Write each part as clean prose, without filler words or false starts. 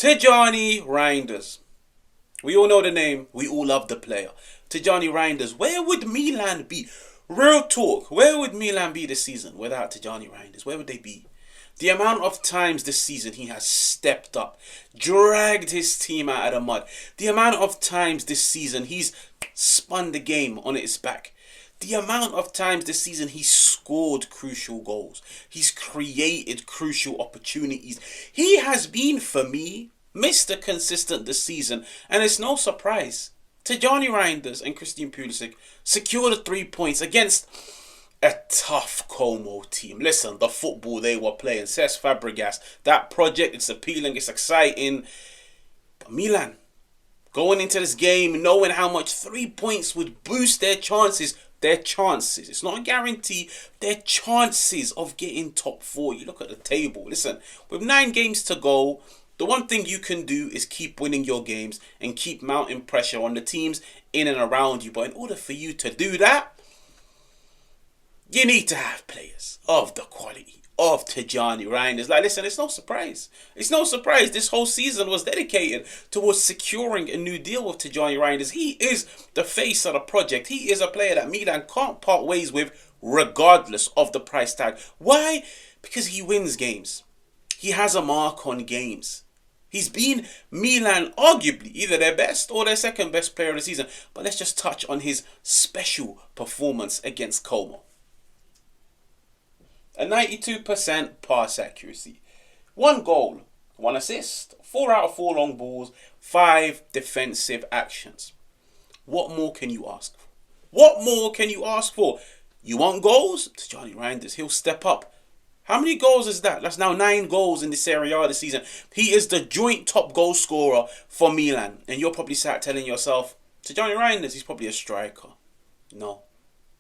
Tijjani Reijnders. We all know the name. We all love the player. Tijjani Reijnders. Where would Milan be? Real talk. Where would Milan be this season without Tijjani Reijnders? Where would they be? The amount of times this season he has stepped up, dragged his team out of the mud. The amount of times this season he's spun the game on its back. The amount of times this season he's scored crucial goals. He's created crucial opportunities. He has been, for me, Mr. Consistent this season. And it's no surprise. Tijjani Reijnders and Christian Pulisic secured the 3 points against a tough Como team. Listen, the football they were playing, Cesc Fabregas, that project, it's appealing, it's exciting. But Milan, going into this game, knowing how much 3 points would boost their chances, it's not a guarantee, their chances of getting top 4. You look at the table, listen, with 9 games to go, the one thing you can do is keep winning your games and keep mounting pressure on the teams in and around you. But in order for you to do that, you need to have players of the quality of Tijjani Reijnders. Like, listen, it's no surprise. It's no surprise this whole season was dedicated towards securing a new deal with Tijjani Reijnders. He is the face of the project. He is a player that Milan can't part ways with regardless of the price tag. Why? Because he wins games. He has a mark on games. He's been Milan arguably either their best or their second best player of the season. But let's just touch on his special performance against Como. A 92% pass accuracy. 1 goal, 1 assist, 4 out of 4 long balls, 5 defensive actions. What more can you ask for? What more can you ask for? You want goals? Tijjani Reijnders, he'll step up. How many goals is that? That's now 9 goals in the Serie A this season. He is the joint top goal scorer for Milan. And you're probably sat telling yourself, Tijjani Reijnders, he's probably a striker. No.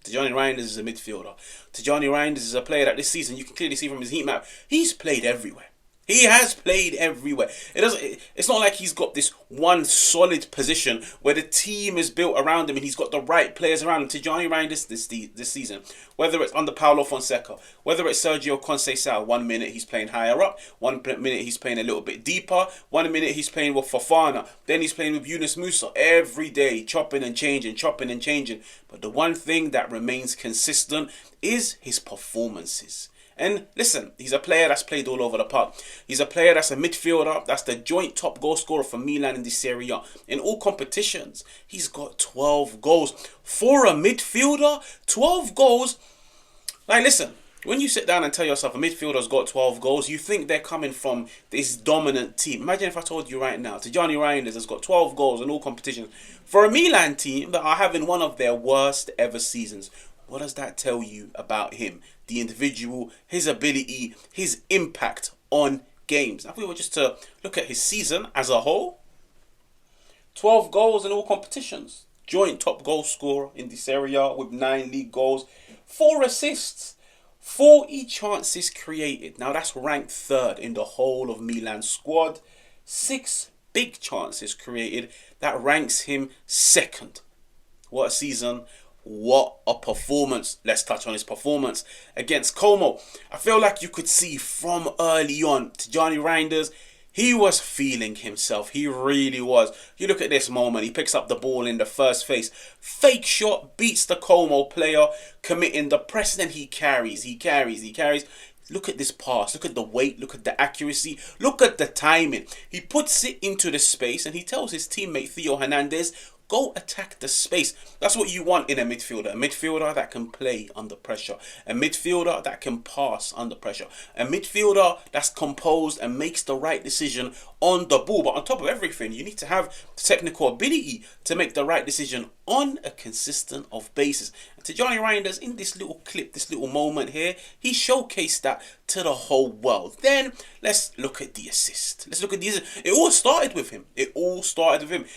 Tijjani Reijnders is a midfielder. Tijjani Reijnders is a player that this season, you can clearly see from his heat map, he's played everywhere. He has played everywhere. It's not like he's got this one solid position where the team is built around him and he's got the right players around him. Tijjani Reijnders this season, whether it's under Paulo Fonseca, whether it's Sergio Conceição, 1 minute he's playing higher up, 1 minute he's playing a little bit deeper, 1 minute he's playing with Fofana, then he's playing with Yunus Musa every day, chopping and changing. But the one thing that remains consistent is his performances. And listen, he's a player that's played all over the park. He's a player that's a midfielder. That's the joint top goal scorer for Milan in the Serie A. In all competitions, he's got 12 goals. For a midfielder, 12 goals. Like, listen, when you sit down and tell yourself a midfielder's got 12 goals, you think they're coming from this dominant team. Imagine if I told you right now, Tijjani Reijnders has got 12 goals in all competitions. For a Milan team that are having one of their worst ever seasons, what does that tell you about him? The individual, his ability, his impact on games. Now, if we were just to look at his season as a whole, 12 goals in all competitions. Joint top goal scorer in the Serie A with 9 league goals. 4 assists. 40 chances created. Now, that's ranked 3rd in the whole of Milan's squad. 6 big chances created. That ranks him 2nd. What a season. What a performance. Let's touch on his performance against Como. I feel like you could see from early on, Tijjani Reijnders, he was feeling himself. He really was. You look at this moment. He picks up the ball in the first phase. Fake shot, beats the Como player, committing the press, and then he carries. Look at this pass. Look at the weight. Look at the accuracy. Look at the timing. He puts it into the space and he tells his teammate Theo Hernandez, go attack the space. That's what you want in a midfielder. A midfielder that can play under pressure. A midfielder that can pass under pressure. A midfielder that's composed and makes the right decision on the ball. But on top of everything, you need to have the technical ability to make the right decision on a consistent basis. And Tijjani Reijnders, in this little clip, this little moment here, he showcased that to the whole world. Then let's look at the assist. It all started with him.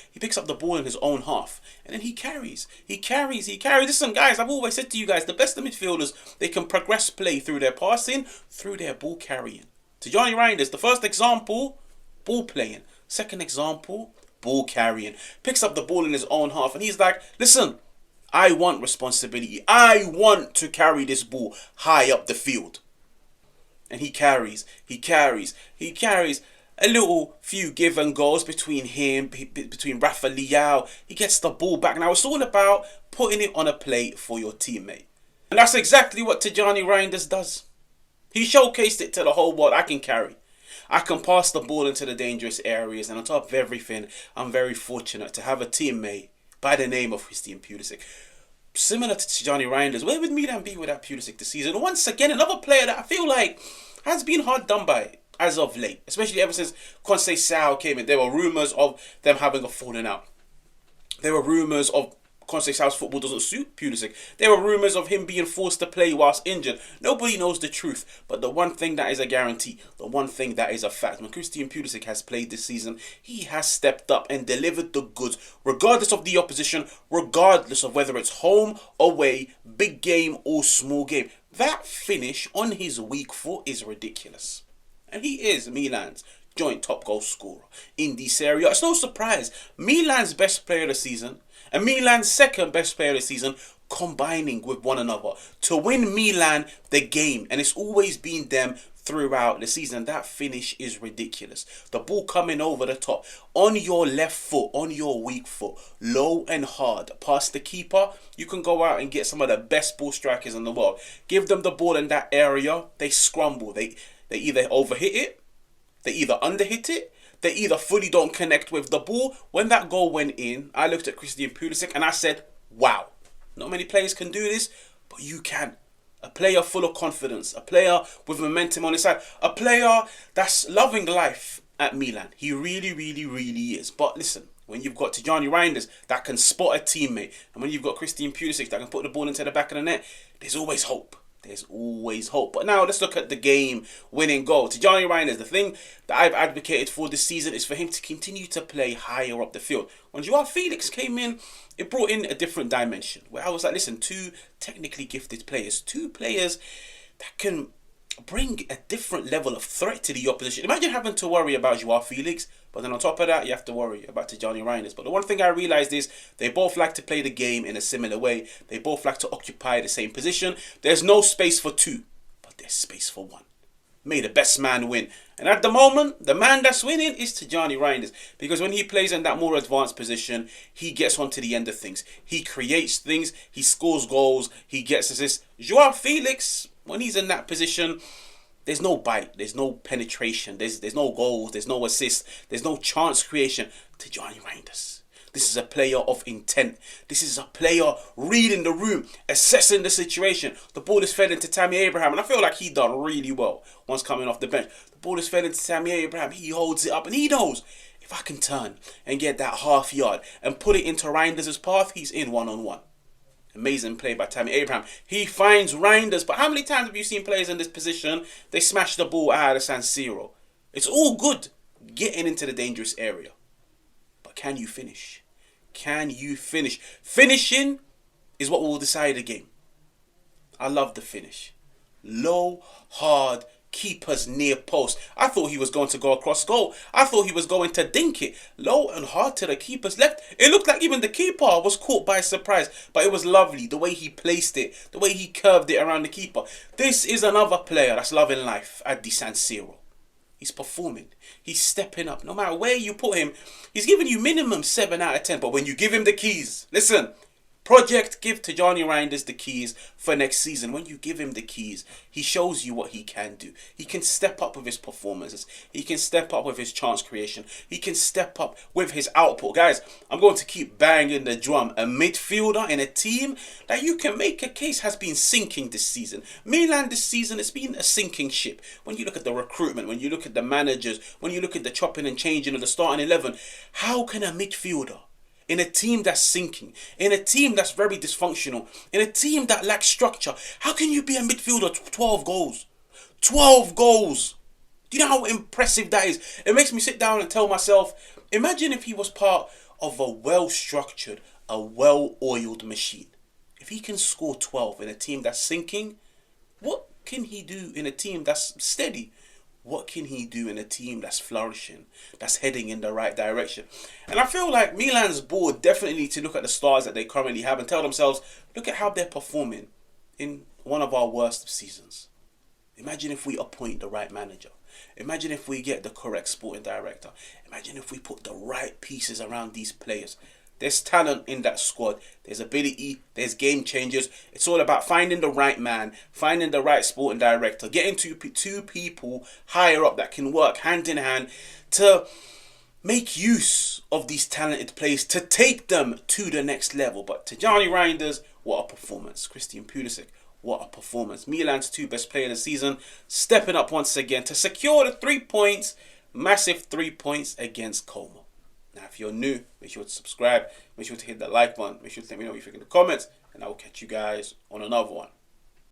He picks up the ball in his own half and then he carries. Listen, guys, I've always said to you guys, the best of midfielders, they can progress play through their passing, through their ball carrying. Tijjani Reijnders, the first example, ball playing. Second example, ball carrying. Picks up the ball in his own half and he's like, listen, I want responsibility. I want to carry this ball high up the field. And he carries. A little few give and goes between him, between Rafa Leao. He gets the ball back. Now it's all about putting it on a plate for your teammate. And that's exactly what Tijjani Reijnders does. He showcased it to the whole world. I can carry. I can pass the ball into the dangerous areas. And on top of everything, I'm very fortunate to have a teammate by the name of Christian Pulisic. Similar to Tijjani Reijnders, where would Milan be without Pulisic this season? Once again, another player that I feel like has been hard done by as of late. Especially ever since Conceição came in. There were rumours of them having a falling out. There were rumours of Conceição's football doesn't suit Pulisic. There were rumours of him being forced to play whilst injured. Nobody knows the truth. But the one thing that is a guarantee, the one thing that is a fact, when Christian Pulisic has played this season, he has stepped up and delivered the goods, regardless of the opposition, regardless of whether it's home, away, big game or small game. That finish on his weak foot is ridiculous. And he is Milan's joint top goal scorer in the Serie A. It's no surprise. Milan's best player of the season and Milan's second best player of the season combining with one another to win Milan the game. And it's always been them throughout the season. That finish is ridiculous. The ball coming over the top on your left foot, on your weak foot, low and hard, past the keeper. You can go out and get some of the best ball strikers in the world. Give them the ball in that area, they scramble. They either overhit it, they either underhit it, they either fully don't connect with the ball. When that goal went in, I looked at Christian Pulisic and I said, wow, not many players can do this, but you can. A player full of confidence, a player with momentum on his side, a player that's loving life at Milan. He really, really, really is. But listen, when you've got Tijjani Reijnders that can spot a teammate, and when you've got Christian Pulisic that can put the ball into the back of the net, there's always hope. There's always hope. But now let's look at the game-winning goal. Tijjani Reijnders, the thing that I've advocated for this season is for him to continue to play higher up the field. When Joao Felix came in, it brought in a different dimension. Where I was like, listen, two technically gifted players. Two players that can bring a different level of threat to the opposition. Imagine having to worry about Joao Felix, but then on top of that, you have to worry about Tijjani Reijnders. But the one thing I realised is they both like to play the game in a similar way. They both like to occupy the same position. There's no space for two, but there's space for one. May the best man win. And at the moment, the man that's winning is Tijjani Reijnders. Because when he plays in that more advanced position, he gets onto the end of things. He creates things. He scores goals. He gets assists. Joao Felix, when he's in that position, there's no bite, there's no penetration, there's no goals, there's no assists, there's no chance creation. Tijjani Reijnders, this is a player of intent. This is a player reading the room, assessing the situation. The ball is fed into Tammy Abraham, and I feel like he done really well once coming off the bench. The ball is fed into Tammy Abraham, he holds it up, and he knows, if I can turn and get that half yard and put it into Reijnders' path, he's in one-on-one. Amazing play by Tammy Abraham. He finds Reijnders. But how many times have you seen players in this position? They smash the ball out of San Siro. It's all good getting into the dangerous area. But can you finish? Can you finish? Finishing is what will decide the game. I love the finish. Low, hard, keepers near post. I thought he was going to go across goal. I thought he was going to dink it low and hard to the keeper's left. It looked like even the keeper was caught by surprise, but it was lovely the way he placed it, the way he curved it around the keeper. This is another player that's loving life at the San Siro. He's performing. He's stepping up. No matter where you put him, he's giving you minimum 7 out of 10. But when you give him the keys, listen, Project give Tijjani Reijnders the keys for next season. When you give him the keys, he shows you what he can do. He can step up with his performances. He can step up with his chance creation. He can step up with his output. Guys, I'm going to keep banging the drum. A midfielder in a team that you can make a case has been sinking this season. Milan this season, it's been a sinking ship. When you look at the recruitment, when you look at the managers, when you look at the chopping and changing of the starting 11, how can a midfielder in a team that's sinking, in a team that's very dysfunctional, in a team that lacks structure, how can you be a midfielder 12 goals? 12 goals! Do you know how impressive that is? It makes me sit down and tell myself, imagine if he was part of a well-structured, a well-oiled machine. If he can score 12 in a team that's sinking, what can he do in a team that's steady? What can he do in a team that's flourishing, that's heading in the right direction? And I feel like Milan's board definitely need to look at the stars that they currently have and tell themselves, look at how they're performing in one of our worst seasons. Imagine if we appoint the right manager. Imagine if we get the correct sporting director. Imagine if we put the right pieces around these players. There's talent in that squad. There's ability. There's game changers. It's all about finding the right man, finding the right sporting director, getting two people higher up that can work hand in hand to make use of these talented players to take them to the next level. But Tijjani Reijnders, what a performance. Christian Pulisic, what a performance. Milan's 2 best players of the season, stepping up once again to secure the 3 points. Massive 3 points against Como. Now, if you're new, make sure to subscribe. Make sure to hit that like button. Make sure to let me know what you think in the comments. And I will catch you guys on another one.